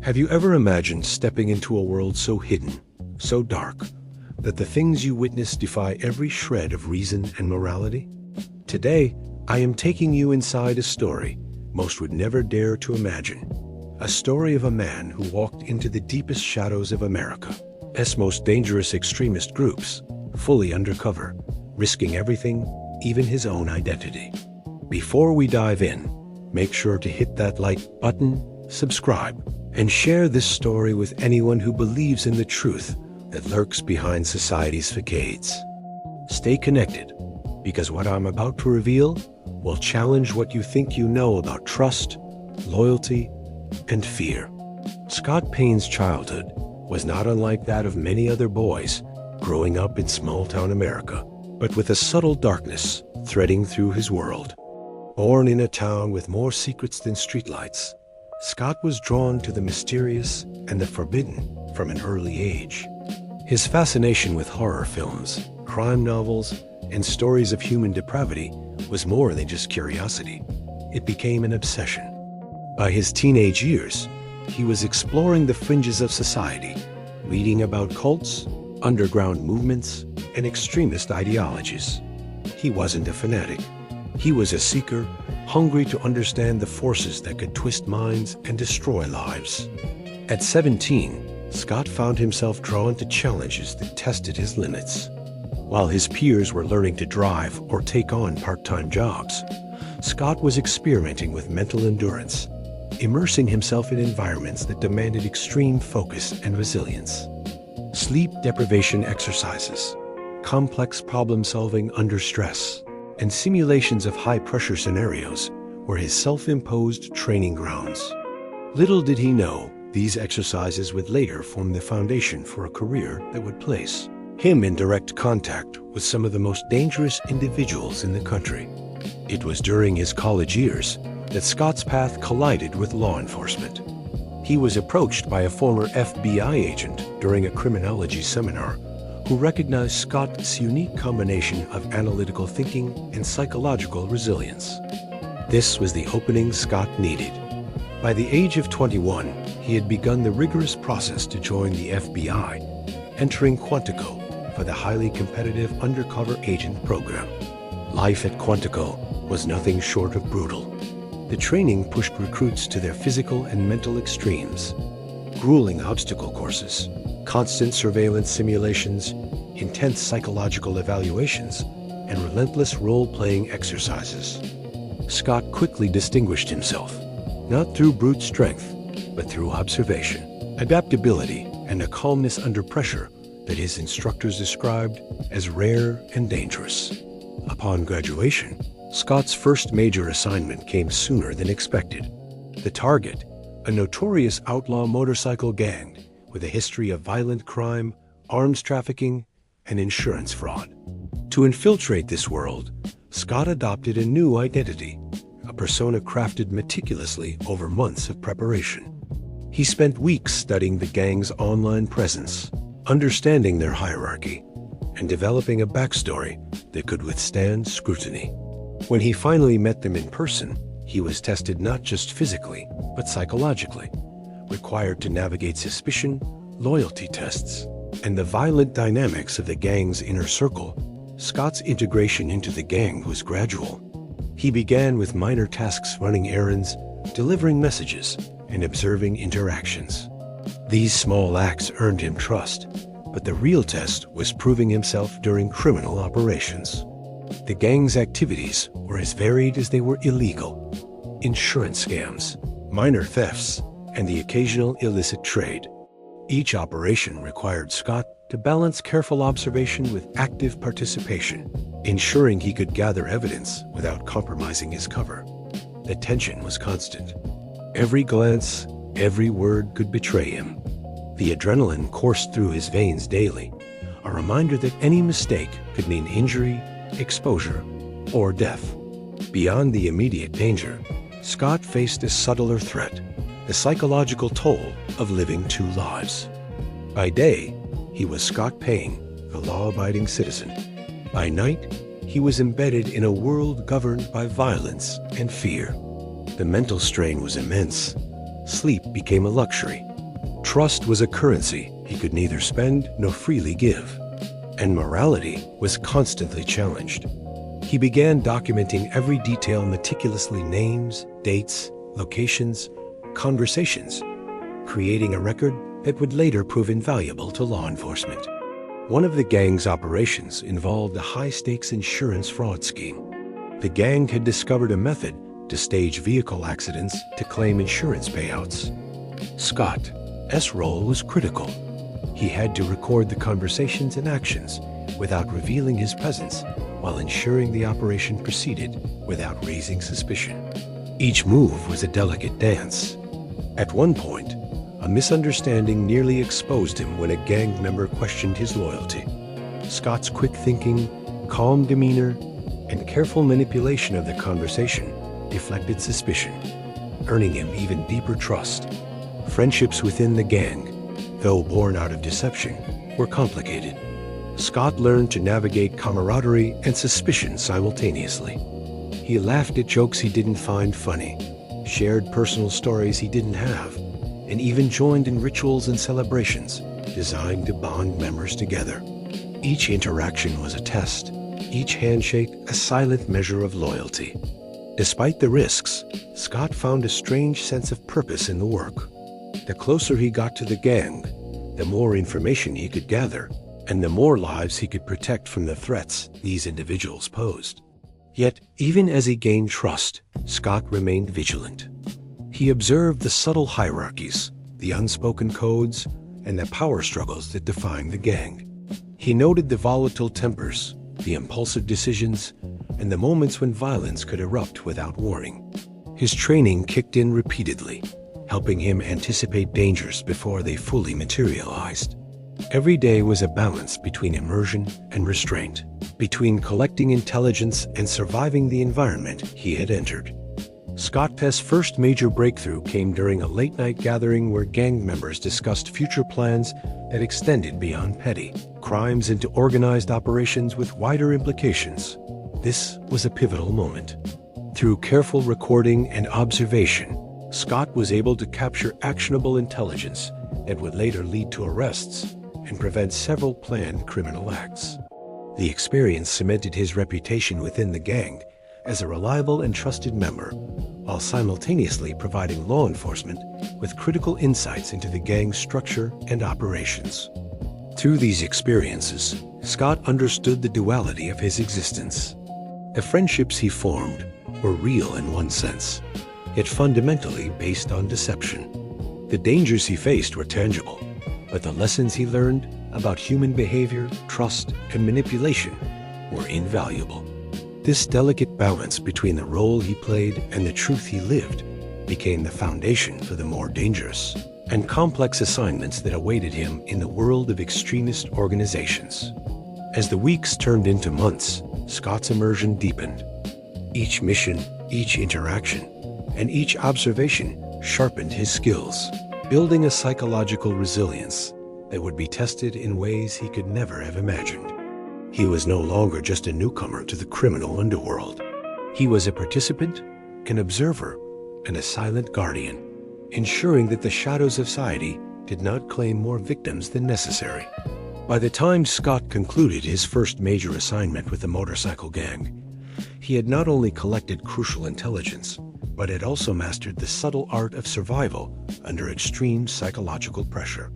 Have you ever imagined stepping into a world so hidden, so dark, that the things you witness defy every shred of reason and morality? Today, I am taking you inside a story most would never dare to imagine. A story of a man who walked into the deepest shadows of America's most dangerous extremist groups, fully undercover, risking everything, even his own identity. Before we dive in, make sure to hit that like button, subscribe, and share this story with anyone who believes in the truth that lurks behind society's facades. Stay connected, because what I'm about to reveal will challenge what you think you know about trust, loyalty, and fear. Scott Payne's childhood was not unlike that of many other boys growing up in small-town America, but with a subtle darkness threading through his world. Born in a town with more secrets than streetlights, Scott was drawn to the mysterious and the forbidden from an early age. His fascination with horror films, crime novels, and stories of human depravity was more than just curiosity. It became an obsession. By his teenage years, he was exploring the fringes of society, reading about cults, underground movements, and extremist ideologies. He wasn't a fanatic. He was a seeker, hungry to understand the forces that could twist minds and destroy lives. At 17, Scott found himself drawn to challenges that tested his limits. While his peers were learning to drive or take on part-time jobs, Scott was experimenting with mental endurance, immersing himself in environments that demanded extreme focus and resilience. Sleep deprivation exercises, complex problem-solving under stress, and simulations of high-pressure scenarios were his self-imposed training grounds. Little did he know, these exercises would later form the foundation for a career that would place him in direct contact with some of the most dangerous individuals in the country. It was during his college years that Scott's path collided with law enforcement. He was approached by a former FBI agent during a criminology seminar who recognized Scott's unique combination of analytical thinking and psychological resilience. This was the opening Scott needed. By the age of 21, he had begun the rigorous process to join the FBI, entering Quantico for the highly competitive undercover agent program. Life at Quantico was nothing short of brutal. The training pushed recruits to their physical and mental extremes. Grueling obstacle courses, constant surveillance simulations, intense psychological evaluations, and relentless role-playing exercises. Scott quickly distinguished himself, not through brute strength, but through observation, adaptability, and a calmness under pressure that his instructors described as rare and dangerous. Upon graduation, Scott's first major assignment came sooner than expected. The target, a notorious outlaw motorcycle gang with a history of violent crime, arms trafficking, and insurance fraud. To infiltrate this world, Scott adopted a new identity, a persona crafted meticulously over months of preparation. He spent weeks studying the gang's online presence, understanding their hierarchy, and developing a backstory that could withstand scrutiny. When he finally met them in person, he was tested not just physically, but psychologically, required to navigate suspicion, loyalty tests, and the violent dynamics of the gang's inner circle. Scott's integration into the gang was gradual. He began with minor tasks, running errands, delivering messages, and observing interactions. These small acts earned him trust, but the real test was proving himself during criminal operations. The gang's activities were as varied as they were illegal. Insurance scams, minor thefts, and the occasional illicit trade. Each operation required Scott to balance careful observation with active participation, ensuring he could gather evidence without compromising his cover. The tension was constant. Every glance, every word could betray him. The adrenaline coursed through his veins daily, a reminder that any mistake could mean injury, exposure, or death. Beyond the immediate danger, Scott faced a subtler threat, the psychological toll of living two lives. By day, he was Scott Payne, the law-abiding citizen. By night, he was embedded in a world governed by violence and fear. The mental strain was immense. Sleep became a luxury, Trust was a currency he could neither spend nor freely give, and morality was constantly challenged. He began documenting every detail meticulously: names, dates, locations, conversations, creating a record that would later prove invaluable to law enforcement. One of the gang's operations involved a high-stakes insurance fraud scheme. The gang had discovered a method to stage vehicle accidents to claim insurance payouts. Scott's role was critical. He had to record the conversations and actions without revealing his presence, while ensuring the operation proceeded without raising suspicion. Each move was a delicate dance. At one point, a misunderstanding nearly exposed him when a gang member questioned his loyalty. Scott's quick thinking, calm demeanor, and careful manipulation of the conversation deflected suspicion, earning him even deeper trust. Friendships within the gang, though born out of deception, were complicated. Scott learned to navigate camaraderie and suspicion simultaneously. He laughed at jokes he didn't find funny, shared personal stories he didn't have, and even joined in rituals and celebrations designed to bond members together. Each interaction was a test, each handshake a silent measure of loyalty. Despite the risks, Scott found a strange sense of purpose in the work. The closer he got to the gang, the more information he could gather, and the more lives he could protect from the threats these individuals posed. Yet, even as he gained trust, Scott remained vigilant. He observed the subtle hierarchies, the unspoken codes, and the power struggles that defined the gang. He noted the volatile tempers, the impulsive decisions, and the moments when violence could erupt without warning. His training kicked in repeatedly, helping him anticipate dangers before they fully materialized. Every day was a balance between immersion and restraint, between collecting intelligence and surviving the environment he had entered. Scott's first major breakthrough came during a late-night gathering where gang members discussed future plans that extended beyond petty crimes into organized operations with wider implications. This was a pivotal moment. Through careful recording and observation, Scott was able to capture actionable intelligence that would later lead to arrests and prevent several planned criminal acts. The experience cemented his reputation within the gang as a reliable and trusted member, while simultaneously providing law enforcement with critical insights into the gang's structure and operations. Through these experiences, Scott understood the duality of his existence. The friendships he formed were real in one sense, yet fundamentally based on deception. The dangers he faced were tangible, but the lessons he learned about human behavior, trust, and manipulation were invaluable. This delicate balance between the role he played and the truth he lived became the foundation for the more dangerous and complex assignments that awaited him in the world of extremist organizations. As the weeks turned into months, Scott's immersion deepened. Each mission, each interaction, and each observation sharpened his skills, building a psychological resilience that would be tested in ways he could never have imagined. He was no longer just a newcomer to the criminal underworld. He was a participant, an observer, and a silent guardian, ensuring that the shadows of society did not claim more victims than necessary. By the time Scott concluded his first major assignment with the motorcycle gang, he had not only collected crucial intelligence, but had also mastered the subtle art of survival under extreme psychological pressure.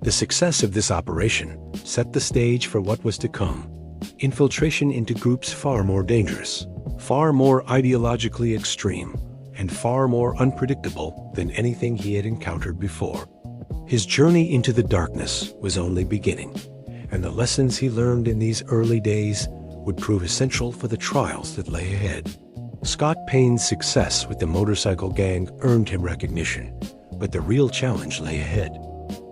The success of this operation set the stage for what was to come: infiltration into groups far more dangerous, far more ideologically extreme, and far more unpredictable than anything he had encountered before. His journey into the darkness was only beginning, and the lessons he learned in these early days would prove essential for the trials that lay ahead. Scott Payne's success with the motorcycle gang earned him recognition, but the real challenge lay ahead.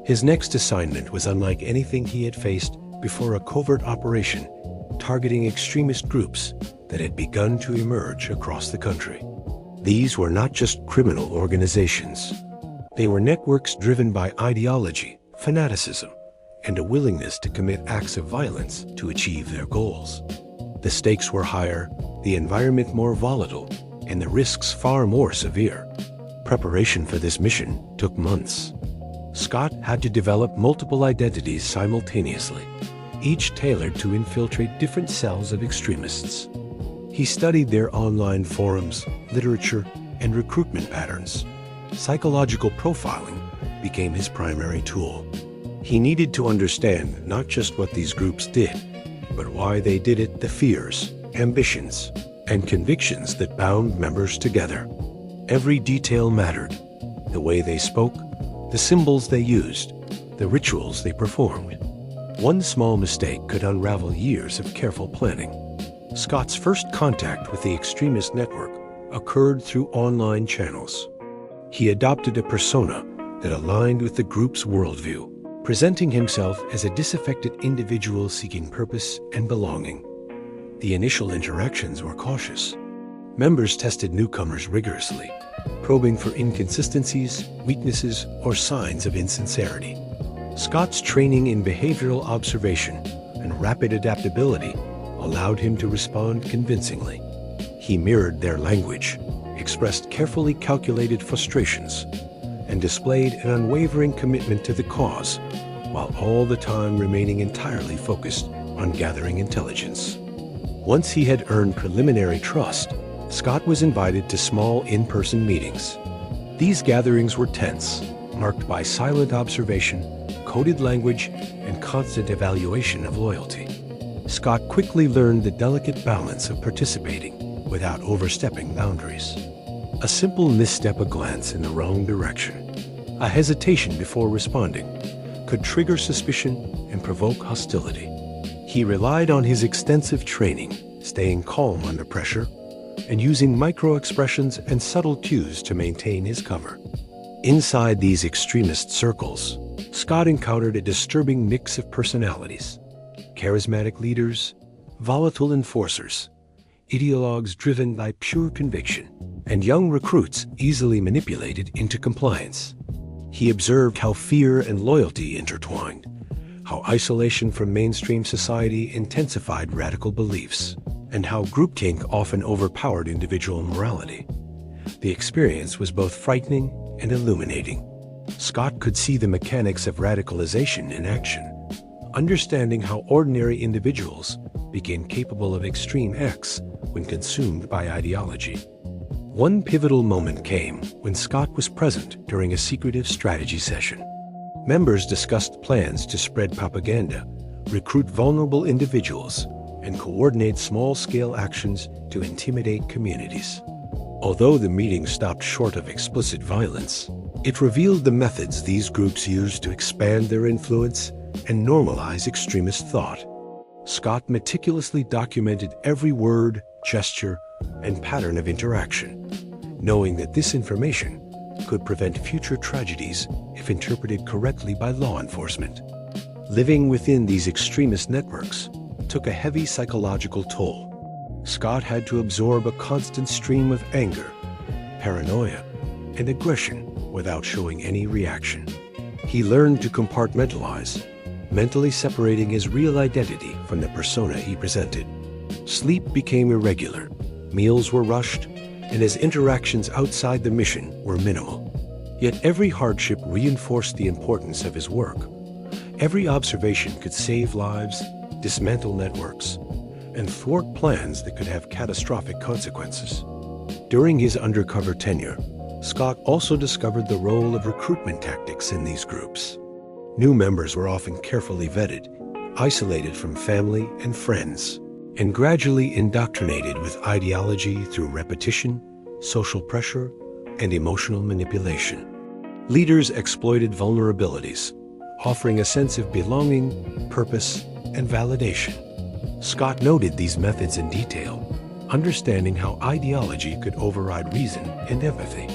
His next assignment was unlike anything he had faced before: a covert operation targeting extremist groups that had begun to emerge across the country. These were not just criminal organizations. They were networks driven by ideology, fanaticism, and a willingness to commit acts of violence to achieve their goals. The stakes were higher, the environment more volatile, and the risks far more severe. Preparation for this mission took months. Scott had to develop multiple identities simultaneously, each tailored to infiltrate different cells of extremists. He studied their online forums, literature, and recruitment patterns. Psychological profiling became his primary tool. He needed to understand not just what these groups did, but why they did it, the fears, ambitions, and convictions that bound members together. Every detail mattered: the way they spoke, the symbols they used, the rituals they performed. One small mistake could unravel years of careful planning. Scott's first contact with the extremist network occurred through online channels. He adopted a persona that aligned with the group's worldview, presenting himself as a disaffected individual seeking purpose and belonging. The initial interactions were cautious. Members tested newcomers rigorously, probing for inconsistencies, weaknesses, or signs of insincerity. Scott's training in behavioral observation and rapid adaptability allowed him to respond convincingly. He mirrored their language, expressed carefully calculated frustrations, and displayed an unwavering commitment to the cause, while all the time remaining entirely focused on gathering intelligence. Once he had earned preliminary trust, Scott was invited to small in-person meetings. These gatherings were tense, marked by silent observation, coded language, and constant evaluation of loyalty. Scott quickly learned the delicate balance of participating without overstepping boundaries. A simple misstep, a glance in the wrong direction, a hesitation before responding, could trigger suspicion and provoke hostility. He relied on his extensive training, staying calm under pressure, and using micro-expressions and subtle cues to maintain his cover. Inside these extremist circles, Scott encountered a disturbing mix of personalities: charismatic leaders, volatile enforcers, ideologues driven by pure conviction, and young recruits easily manipulated into compliance. He observed how fear and loyalty intertwined, how isolation from mainstream society intensified radical beliefs, and how groupthink often overpowered individual morality. The experience was both frightening and illuminating. Scott could see the mechanics of radicalization in action, understanding how ordinary individuals became capable of extreme acts when consumed by ideology. One pivotal moment came when Scott was present during a secretive strategy session. Members discussed plans to spread propaganda, recruit vulnerable individuals, and coordinate small-scale actions to intimidate communities. Although the meeting stopped short of explicit violence, it revealed the methods these groups used to expand their influence and normalize extremist thought. Scott meticulously documented every word, gesture, and pattern of interaction, knowing that this information could prevent future tragedies if interpreted correctly by law enforcement. Living within these extremist networks took a heavy psychological toll. Scott had to absorb a constant stream of anger, paranoia, and aggression without showing any reaction. He learned to compartmentalize, mentally separating his real identity from the persona he presented. Sleep became irregular, meals were rushed, and his interactions outside the mission were minimal. Yet every hardship reinforced the importance of his work. Every observation could save lives, dismantle networks, and thwart plans that could have catastrophic consequences. During his undercover tenure, Scott also discovered the role of recruitment tactics in these groups. New members were often carefully vetted, isolated from family and friends, and gradually indoctrinated with ideology through repetition, social pressure, and emotional manipulation. Leaders exploited vulnerabilities, offering a sense of belonging, purpose, and validation. Scott noted these methods in detail, understanding how ideology could override reason and empathy.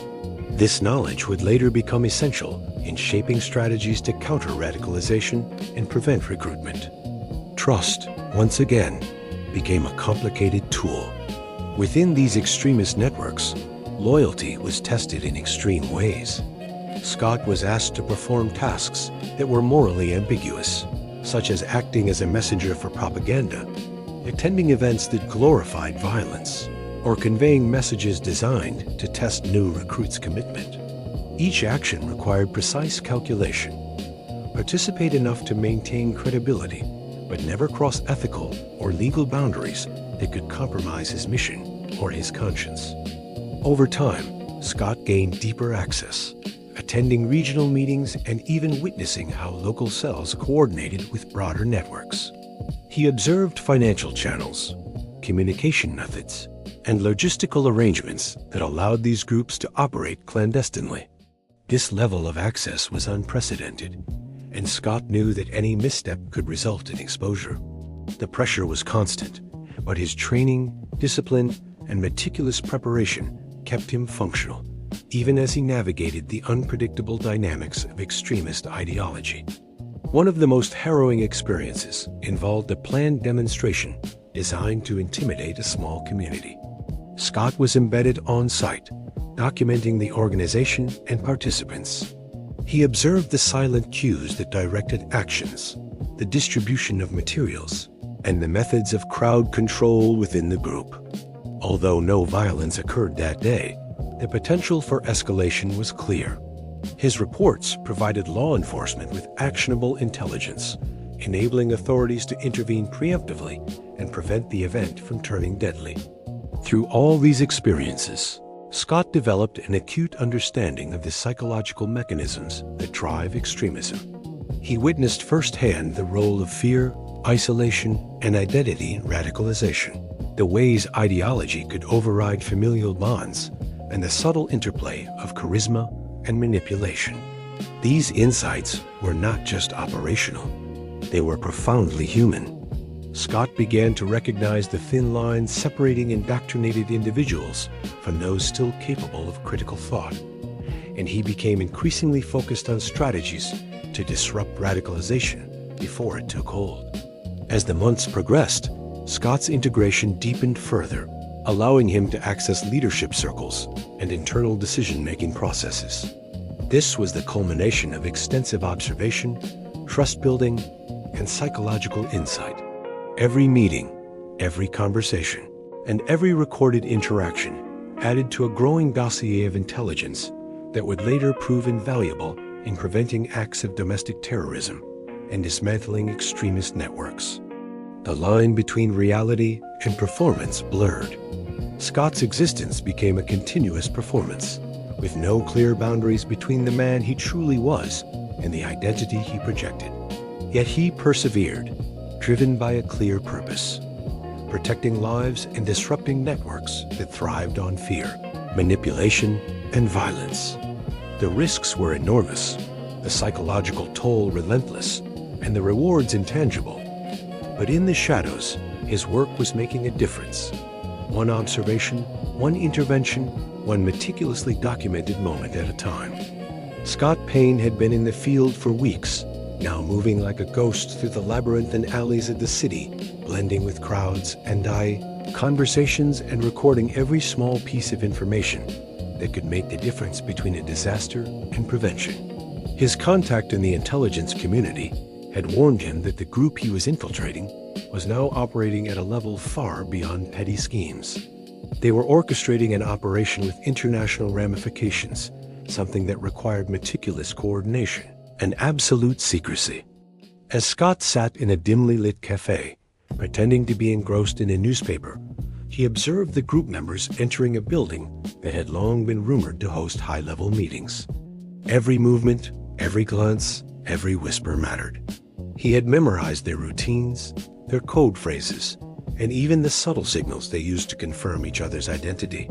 This knowledge would later become essential in shaping strategies to counter radicalization and prevent recruitment. Trust, once again, became a complicated tool. Within these extremist networks, loyalty was tested in extreme ways. Scott was asked to perform tasks that were morally ambiguous, such as acting as a messenger for propaganda, attending events that glorified violence, or conveying messages designed to test new recruits' commitment. Each action required precise calculation. Participate enough to maintain credibility, but never cross ethical or legal boundaries that could compromise his mission or his conscience. Over time, Scott gained deeper access, attending regional meetings and even witnessing how local cells coordinated with broader networks. He observed financial channels, communication methods, and logistical arrangements that allowed these groups to operate clandestinely. This level of access was unprecedented, and Scott knew that any misstep could result in exposure. The pressure was constant, but his training, discipline, and meticulous preparation kept him functional, even as he navigated the unpredictable dynamics of extremist ideology. One of the most harrowing experiences involved a planned demonstration designed to intimidate a small community. Scott was embedded on site, documenting the organization and participants. He observed the silent cues that directed actions, the distribution of materials, and the methods of crowd control within the group. Although no violence occurred that day, the potential for escalation was clear. His reports provided law enforcement with actionable intelligence, enabling authorities to intervene preemptively and prevent the event from turning deadly. Through all these experiences, Scott developed an acute understanding of the psychological mechanisms that drive extremism. He witnessed firsthand the role of fear, isolation, and identity in radicalization, the ways ideology could override familial bonds, and the subtle interplay of charisma and manipulation. These insights were not just operational, they were profoundly human. Scott began to recognize the thin lines separating indoctrinated individuals from those still capable of critical thought, and he became increasingly focused on strategies to disrupt radicalization before it took hold. As the months progressed, Scott's integration deepened further, allowing him to access leadership circles and internal decision-making processes. This was the culmination of extensive observation, trust-building, and psychological insight. Every meeting, every conversation, and every recorded interaction added to a growing dossier of intelligence that would later prove invaluable in preventing acts of domestic terrorism and dismantling extremist networks. The line between reality and performance blurred. Scott's existence became a continuous performance, with no clear boundaries between the man he truly was and the identity he projected. Yet he persevered, driven by a clear purpose: protecting lives and disrupting networks that thrived on fear, manipulation, and violence. The risks were enormous, the psychological toll relentless, and the rewards intangible. But in the shadows, his work was making a difference. One observation, one intervention, one meticulously documented moment at a time. Scott Payne had been in the field for weeks, now moving like a ghost through the labyrinth and alleys of the city, blending with crowds and conversations and recording every small piece of information that could make the difference between a disaster and prevention. His contact in the intelligence community had warned him that the group he was infiltrating was now operating at a level far beyond petty schemes. They were orchestrating an operation with international ramifications, something that required meticulous coordination and absolute secrecy. As Scott sat in a dimly lit cafe, pretending to be engrossed in a newspaper, he observed the group members entering a building that had long been rumored to host high-level meetings. Every movement, every glance, every whisper mattered. He had memorized their routines, their code phrases, and even the subtle signals they used to confirm each other's identity.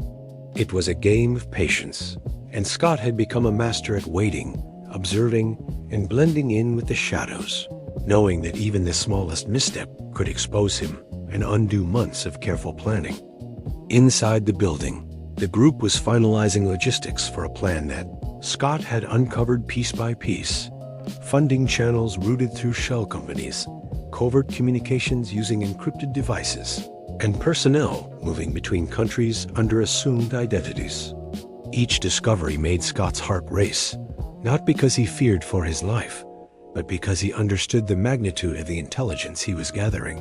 It was a game of patience, and Scott had become a master at waiting, observing, and blending in with the shadows, knowing that even the smallest misstep could expose him and undo months of careful planning. Inside the building, the group was finalizing logistics for a plan that Scott had uncovered piece by piece: funding channels routed through shell companies, covert communications using encrypted devices, and personnel moving between countries under assumed identities. Each discovery made Scott's heart race, not because he feared for his life, but because he understood the magnitude of the intelligence he was gathering.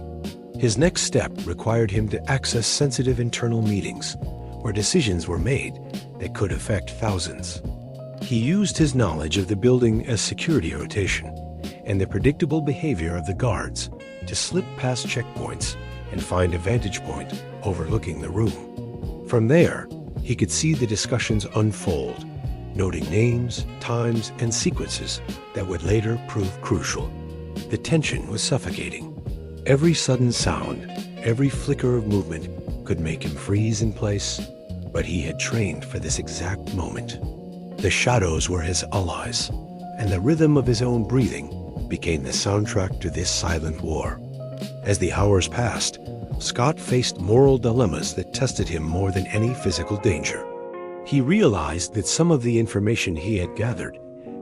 His next step required him to access sensitive internal meetings, where decisions were made that could affect thousands. He used his knowledge of the building as security rotation and the predictable behavior of the guards to slip past checkpoints and find a vantage point overlooking the room. From there, he could see the discussions unfold, noting names, times, and sequences that would later prove crucial. The tension was suffocating. Every sudden sound, every flicker of movement could make him freeze in place, but he had trained for this exact moment. The shadows were his allies, and the rhythm of his own breathing became the soundtrack to this silent war. As the hours passed, Scott faced moral dilemmas that tested him more than any physical danger. He realized that some of the information he had gathered,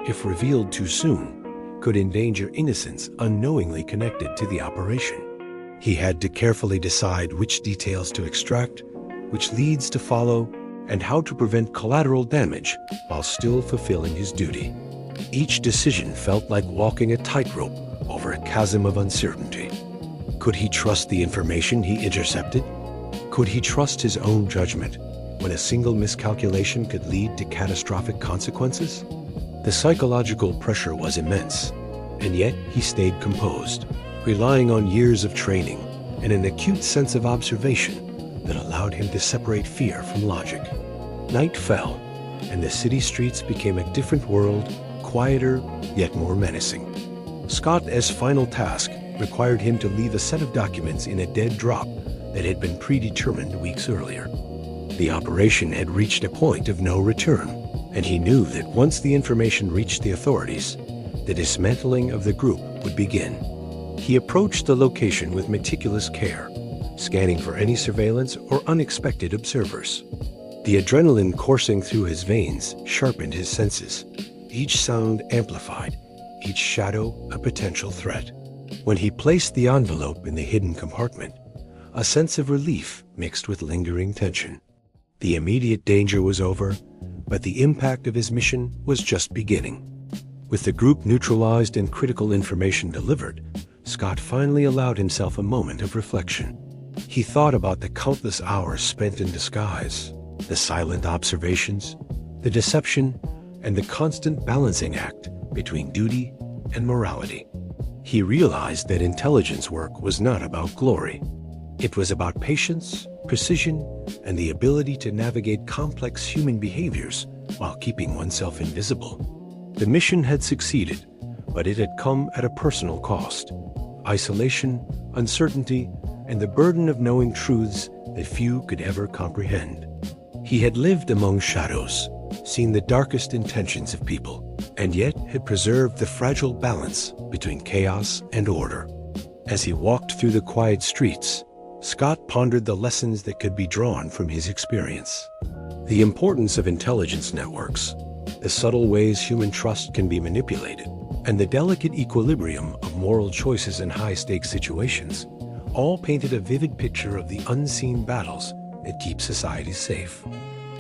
if revealed too soon, could endanger innocents unknowingly connected to the operation. He had to carefully decide which details to extract, which leads to follow, and how to prevent collateral damage while still fulfilling his duty. Each decision felt like walking a tightrope over a chasm of uncertainty. Could he trust the information he intercepted? Could he trust his own judgment when a single miscalculation could lead to catastrophic consequences? The psychological pressure was immense, and yet he stayed composed, relying on years of training and an acute sense of observation that allowed him to separate fear from logic. Night fell, and the city streets became a different world, quieter yet more menacing. Scott's final task required him to leave a set of documents in a dead drop that had been predetermined weeks earlier. The operation had reached a point of no return, and he knew that once the information reached the authorities, the dismantling of the group would begin. He approached the location with meticulous care, scanning for any surveillance or unexpected observers. The adrenaline coursing through his veins sharpened his senses, each sound amplified, each shadow a potential threat. When he placed the envelope in the hidden compartment, a sense of relief mixed with lingering tension. The immediate danger was over, but the impact of his mission was just beginning. With the group neutralized and critical information delivered, Scott finally allowed himself a moment of reflection. He thought about the countless hours spent in disguise, the silent observations, the deception, and the constant balancing act between duty and morality. He realized that intelligence work was not about glory. It was about patience, precision, and the ability to navigate complex human behaviors while keeping oneself invisible. The mission had succeeded, but it had come at a personal cost. Isolation, uncertainty, and the burden of knowing truths that few could ever comprehend. He had lived among shadows, seen the darkest intentions of people, and yet had preserved the fragile balance between chaos and order. As he walked through the quiet streets, Scott pondered the lessons that could be drawn from his experience. The importance of intelligence networks, the subtle ways human trust can be manipulated, and the delicate equilibrium of moral choices in high-stakes situations all painted a vivid picture of the unseen battles that keep society safe.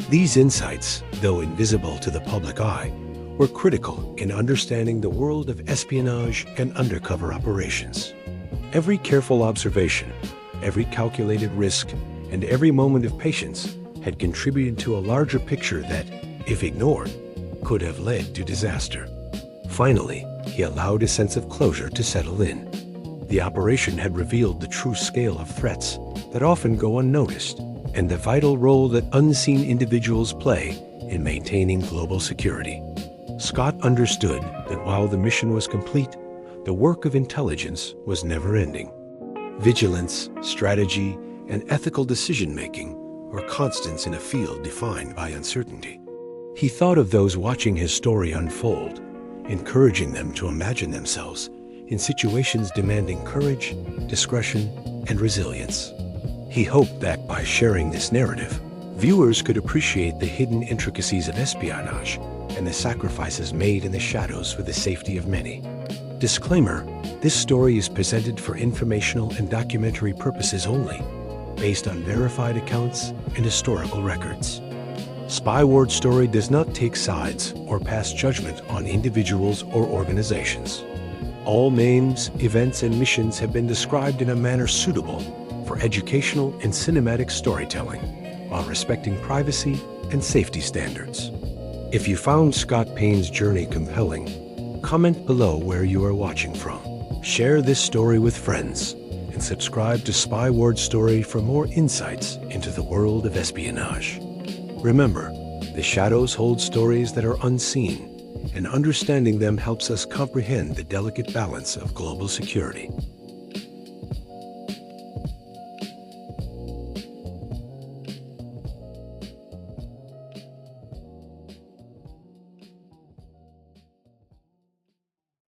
These insights, though invisible to the public eye, were critical in understanding the world of espionage and undercover operations. Every careful observation, every calculated risk, and every moment of patience had contributed to a larger picture that, if ignored, could have led to disaster. Finally, he allowed a sense of closure to settle in. The operation had revealed the true scale of threats that often go unnoticed, and the vital role that unseen individuals play in maintaining global security. Scott understood that while the mission was complete, the work of intelligence was never-ending. Vigilance, strategy, and ethical decision-making were constants in a field defined by uncertainty. He thought of those watching his story unfold, encouraging them to imagine themselves in situations demanding courage, discretion, and resilience. He hoped that by sharing this narrative, viewers could appreciate the hidden intricacies of espionage and the sacrifices made in the shadows for the safety of many. Disclaimer: this story is presented for informational and documentary purposes only, based on verified accounts and historical records. Spyward Story does not take sides or pass judgment on individuals or organizations. All names, events, and missions have been described in a manner suitable for educational and cinematic storytelling, while respecting privacy and safety standards. If you found Scott Payne's journey compelling, comment below where you are watching from. Share this story with friends, and subscribe to Spy Ward Story for more insights into the world of espionage. Remember, the shadows hold stories that are unseen, and understanding them helps us comprehend the delicate balance of global security.